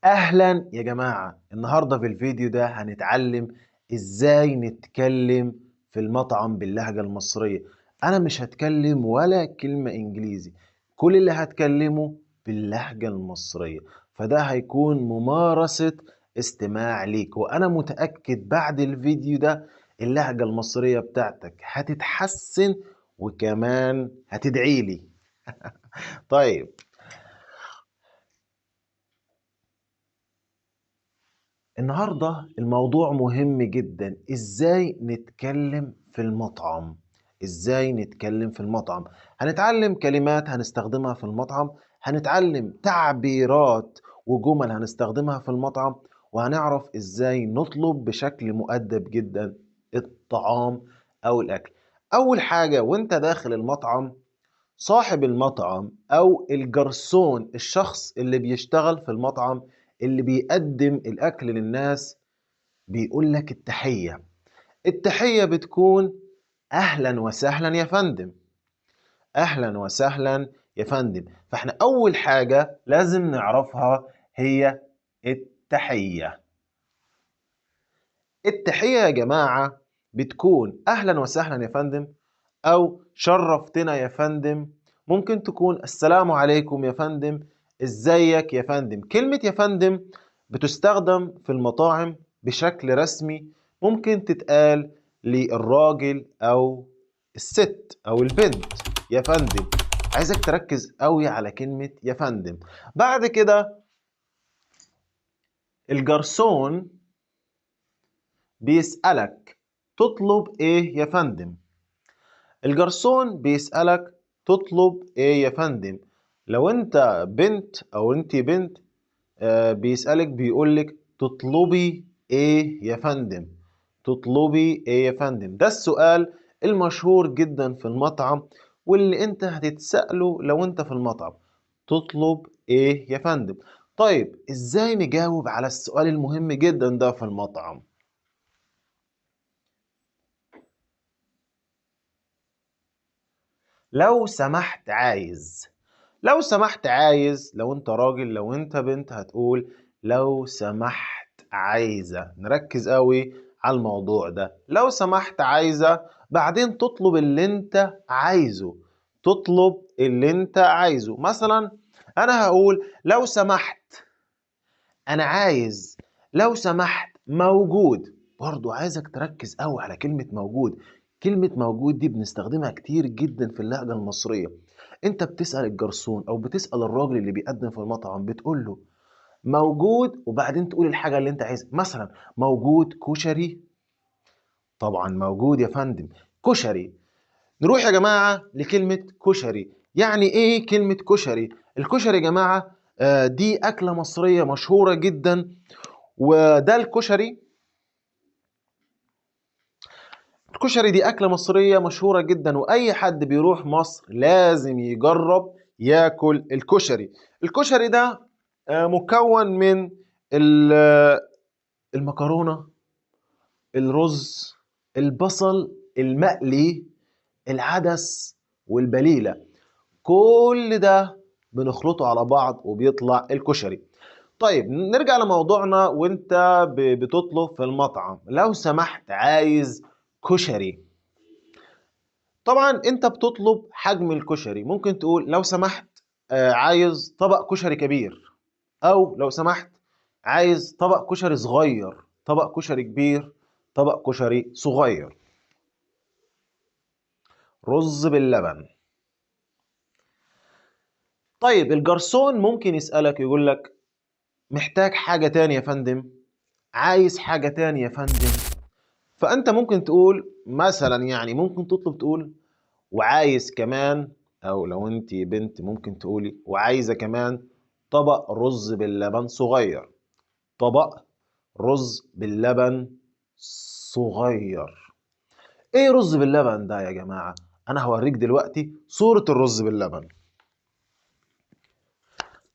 اهلا يا جماعة، النهاردة في الفيديو ده هنتعلم ازاي نتكلم في المطعم باللهجة المصرية. انا مش هتكلم ولا كلمة انجليزي، كل اللي هتكلمه باللهجة المصرية، فده هيكون ممارسة استماع ليك، وانا متأكد بعد الفيديو ده اللهجة المصرية بتاعتك هتتحسن وكمان هتدعي لي. طيب، النهاردة الموضوع مهم جدا، ازاي نتكلم في المطعم. ازاي نتكلم في المطعم، هنتعلم كلمات هنستخدمها في المطعم، هنتعلم تعبيرات وجمل هنستخدمها في المطعم، وهنعرف ازاي نطلب بشكل مؤدب جدا الطعام او الاكل. اول حاجة وانت داخل المطعم، صاحب المطعم أو الجرسون، الشخص اللي بيشتغل في المطعم اللي بيقدم الأكل للناس، بيقول لك التحية. التحية بتكون أهلا وسهلا يا فندم، أهلا وسهلا يا فندم. فإحنا أول حاجة لازم نعرفها هي التحية. التحية يا جماعة بتكون أهلا وسهلا يا فندم، أو شرفتنا يا فندم. ممكن تكون السلام عليكم يا فندم، ازيك يا فندم. كلمة يا فندم بتستخدم في المطاعم بشكل رسمي، ممكن تتقال للراجل أو الست أو البنت يا فندم. عايزك تركز قوي على كلمة يا فندم. بعد كده الجرسون بيسألك تطلب ايه يا فندم. الجرسون بيسألك تطلب ايه يا فندم. لو انت بنت او انت بنت، بيسألك بيقولك تطلبي ايه يا فندم. تطلبي ايه يا فندم، ده السؤال المشهور جدا في المطعم، واللي انت هتتسأله لو انت في المطعم. تطلب ايه يا فندم. طيب، ازاي نجاوب على السؤال المهم جدا ده في المطعم؟ لو سمحت عايز. لو سمحت عايز، لو انت راجل لو انت بنت هتقول لو سمحت عايزة. نركز قوي على الموضوع ده. لو سمحت عايزة، بعدين تطلب اللي انت عايزه. تطلب اللي انت عايزه. مثلا انا هقول لو سمحت انا عايز، لو سمحت موجود. برضو عايزك تركز قوي على كلمة موجود. كلمة موجود دي بنستخدمها كتير جدا في اللهجة المصرية. انت بتسأل الجرسون او بتسأل الراجل اللي بيقدم في المطعم، بتقول له موجود، وبعدين تقول الحاجة اللي انت عايزها. مثلا موجود كشري. طبعا موجود يا فندم كشري. نروح يا جماعة لكلمة كشري. يعني ايه كلمة كشري؟ الكشري يا جماعة دي أكلة مصرية مشهورة جدا. وده الكشري دي أكلة مصرية مشهورة جدا، وأي حد بيروح مصر لازم يجرب ياكل الكشري. الكشري ده مكون من المكرونة، الرز، البصل المقلي، العدس، والبليلة. كل ده بنخلطه على بعض وبيطلع الكشري. طيب، نرجع لموضوعنا. وانت بتطلب في المطعم لو سمحت عايز كشري، طبعا انت بتطلب حجم الكشري. ممكن تقول لو سمحت عايز طبق كشري كبير، او لو سمحت عايز طبق كشري صغير، طبق كشري كبير، طبق كشري صغير. رز باللبن. طيب، الجرسون ممكن يسألك يقول لك محتاج حاجة تانية يا فندم، عايز حاجة تانية يا فندم. فأنت ممكن تقول مثلا، يعني ممكن تطلب تقول وعايز كمان، أو لو أنت بنت ممكن تقولي وعايزة كمان طبق رز باللبن صغير. طبق رز باللبن صغير. إيه رز باللبن ده يا جماعة؟ أنا هوريك دلوقتي صورة الرز باللبن.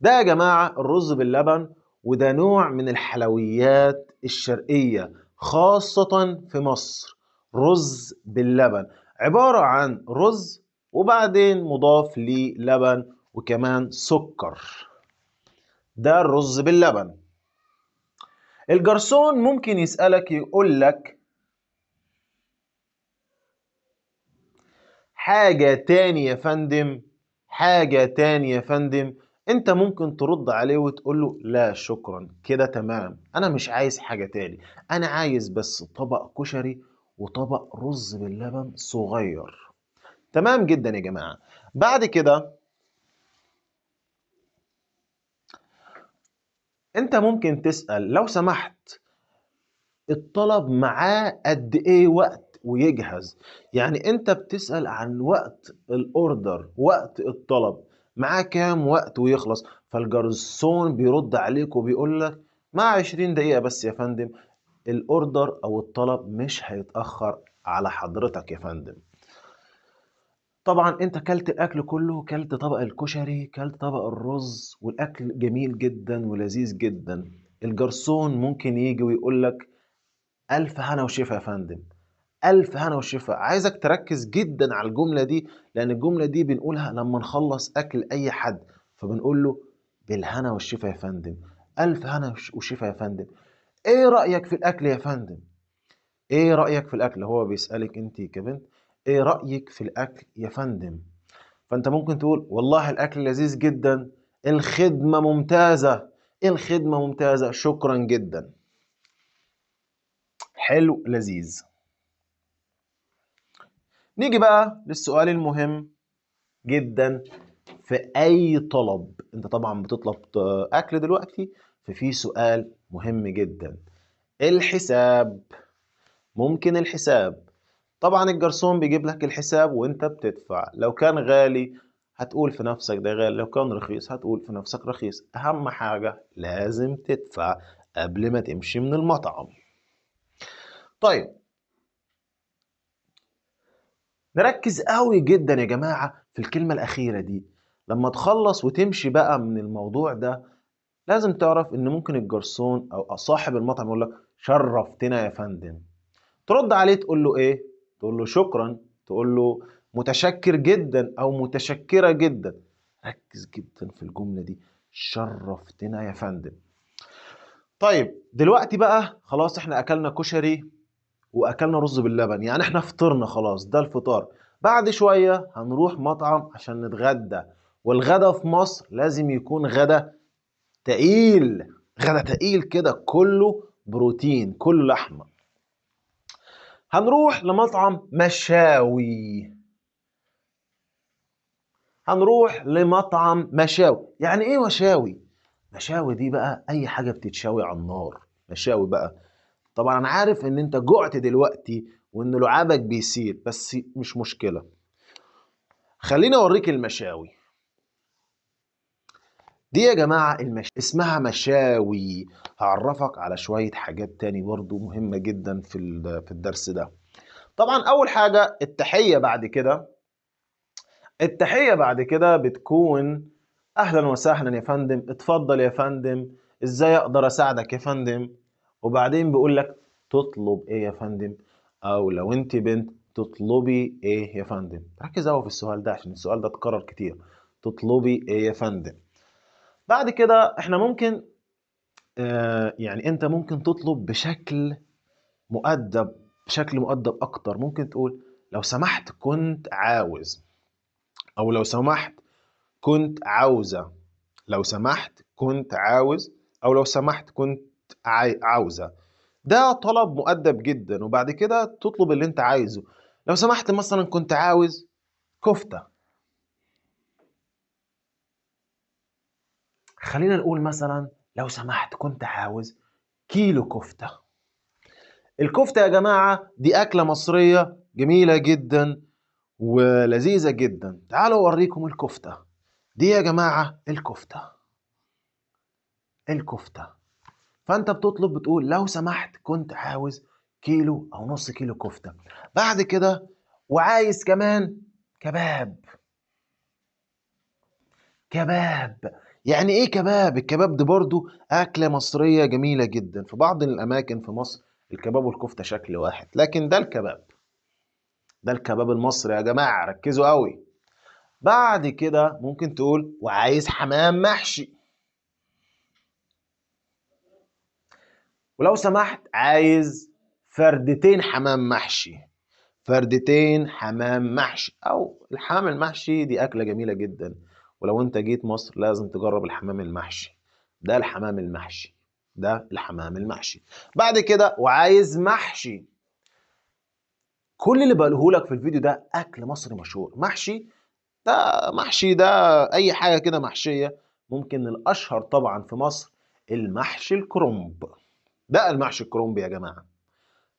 ده يا جماعة الرز باللبن، وده نوع من الحلويات الشرقية خاصة في مصر. رز باللبن عبارة عن رز وبعدين مضاف ليه لبن، وكمان سكر. ده الرز باللبن. الجرسون ممكن يسألك يقول لك حاجة تاني يا فندم، حاجة تاني يا فندم. انت ممكن ترد عليه وتقول له لا شكرا كده تمام، انا مش عايز حاجة تاني، انا عايز بس طبق كشري وطبق رز باللبن صغير. تمام جدا يا جماعة. بعد كده انت ممكن تسأل لو سمحت الطلب معاه قد ايه وقت ويجهز. يعني انت بتسأل عن وقت الاوردر، وقت الطلب معاه كام وقت ويخلص. فالجرسون بيرد عليك وبيقول لك مع 20 دقيقة بس يا فندم، الاوردر او الطلب مش هيتأخر على حضرتك يا فندم. طبعا انت كلت الاكل كله، كلت طبق الكشري، كلت طبق الرز، والاكل جميل جدا ولذيذ جدا. الجرسون ممكن يجي ويقول لك ألف هنا وشفا يا فندم، ألف هنا وشفا. عايزك تركز جدا على الجملة دي، لأن الجملة دي بنقولها لما نخلص أكل أي حد، فبنقول له بالهنا والشفا يا فندم، ألف هنا وشفا يا فندم. إيه رأيك في الأكل يا فندم؟ إيه رأيك في الأكل؟ هو بيسألك أنت كبنت إيه رأيك في الأكل يا فندم؟ فأنت ممكن تقول والله الأكل لذيذ جدا، الخدمة ممتازة، الخدمة ممتازة، شكرا جدا. حلو لذيذ. نيجي بقى للسؤال المهم جدا. في اي طلب انت طبعا بتطلب اكل دلوقتي، ففي سؤال مهم جدا، الحساب. ممكن الحساب، طبعا الجرسون بيجيب لك الحساب وانت بتدفع. لو كان غالي هتقول في نفسك ده غالي، لو كان رخيص هتقول في نفسك رخيص. اهم حاجة لازم تدفع قبل ما تمشي من المطعم. طيب نركز قوي جدا يا جماعة في الكلمة الأخيرة دي. لما تخلص وتمشي بقى من الموضوع ده، لازم تعرف إن ممكن الجرسون أو صاحب المطعم يقول لك شرفتنا يا فندم. ترد عليه تقول له إيه؟ تقول له شكرا، تقول له متشكر جدا أو متشكرة جدا. ركز جدا في الجملة دي، شرفتنا يا فندم. طيب دلوقتي بقى خلاص احنا أكلنا كشري واكلنا رز باللبن، يعني احنا فطرنا خلاص، ده الفطار. بعد شوية هنروح مطعم عشان نتغدى، والغدا في مصر لازم يكون غدا تقيل، غدا تقيل كده كله بروتين كله لحمة. هنروح لمطعم مشاوي، هنروح لمطعم مشاوي. يعني ايه مشاوي؟ مشاوي دي بقى اي حاجة بتتشوي على النار، مشاوي بقى. طبعا انا عارف ان انت جوعت دلوقتي وان لعابك بيسيل، بس مش مشكلة، خليني اوريك المشاوي دي يا جماعة. اسمها مشاوي. هعرفك على شوية حاجات تاني برضو مهمة جدا في الدرس ده. طبعا اول حاجة التحية بعد كده. التحية بعد كده بتكون اهلا وسهلا يا فندم، اتفضل يا فندم، ازاي اقدر اساعدك يا فندم. وبعدين بيقول لك تطلب ايه يا فندم، او لو انت بنت تطلبي ايه يا فندم. ركز قوي في السؤال ده عشان السؤال ده اتكرر كتير، تطلبي ايه يا فندم. بعد كده احنا ممكن يعني انت ممكن تطلب بشكل مؤدب، بشكل مؤدب اكتر. ممكن تقول لو سمحت كنت عاوز، او لو سمحت كنت عاوزة، لو سمحت كنت عاوز، او لو سمحت كنت عاوزة. ده طلب مؤدب جدا. وبعد كده تطلب اللي انت عايزه. لو سمحت مثلا كنت عاوز كفتة، خلينا نقول مثلا لو سمحت كنت عاوز كيلو كفتة. الكفتة يا جماعة دي أكلة مصرية جميلة جدا ولذيذة جدا. تعالوا أوريكم الكفتة دي يا جماعة. الكفتة، الكفتة. فأنت بتطلب بتقول لو سمحت كنت عاوز كيلو أو نص كيلو كفتة. بعد كده وعايز كمان كباب. كباب، يعني ايه كباب؟ الكباب دي برضو أكلة مصرية جميلة جدا. في بعض الأماكن في مصر الكباب والكفتة شكل واحد، لكن ده الكباب، ده الكباب المصري يا جماعة، ركزوا قوي. بعد كده ممكن تقول وعايز حمام محشي. ولو سمحت عايز فردتين حمام محشي. فردتين حمام محشي. او الحمام المحشي دي اكله جميله جدا، ولو انت جيت مصر لازم تجرب الحمام المحشي. ده الحمام المحشي. ده الحمام المحشي. بعد كده وعايز محشي. كل اللي بقوله لك في الفيديو ده اكل مصري مشهور. محشي ده اي حاجه كده محشيه. ممكن الاشهر طبعا في مصر المحشي الكرنب. ده المحشي الكرنب يا جماعه.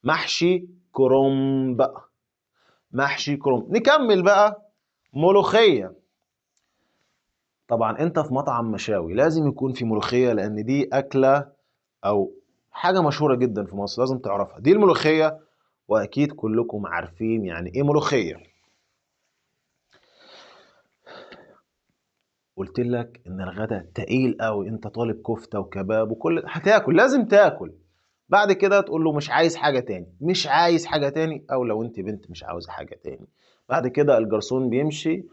محشي كرنب. محشي كرنب. نكمل بقى. ملوخيه. طبعا انت في مطعم مشاوي لازم يكون في ملوخيه، لان دي اكله او حاجه مشهوره جدا في مصر لازم تعرفها. دي الملوخيه، واكيد كلكم عارفين يعني ايه ملوخيه. قلت لك ان الغدا تقيل قوي، انت طالب كفته وكباب وكل هتاكل، لازم تاكل. بعد كده تقول له مش عايز حاجه تاني، مش عايز حاجه تاني، او لو انت بنت مش عاوزه حاجه تاني. بعد كده الجرسون بيمشي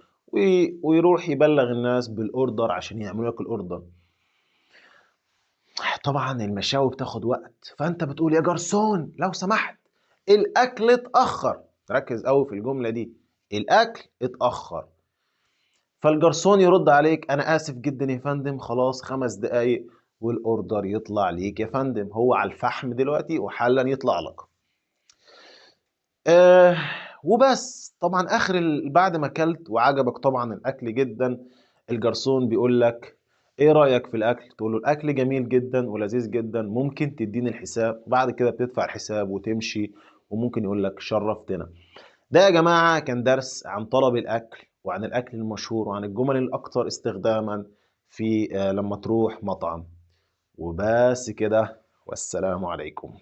ويروح يبلغ الناس بالاوردر عشان يعملوا لك الاوردر. طبعا المشاوي بتاخد وقت، فانت بتقول يا جرسون لو سمحت الاكل اتاخر. ركز قوي في الجمله دي، الاكل اتاخر. فالجرسون يرد عليك انا اسف جدا يا فندم، خلاص 5 دقايق والاوردر يطلع ليك يا فندم، هو على الفحم دلوقتي وحالا يطلع لك. آه وبس. طبعا بعد ما اكلت وعجبك طبعا الاكل جدا، الجرسون بيقول لك ايه رايك في الاكل؟ تقول له الاكل جميل جدا ولذيذ جدا، ممكن تديني الحساب؟ وبعد كده بتدفع الحساب وتمشي، وممكن يقول لك شرفتنا. ده يا جماعة كان درس عن طلب الأكل وعن الأكل المشهور وعن الجمل الأكثر استخداما في لما تروح مطعم. وبس كده، والسلام عليكم.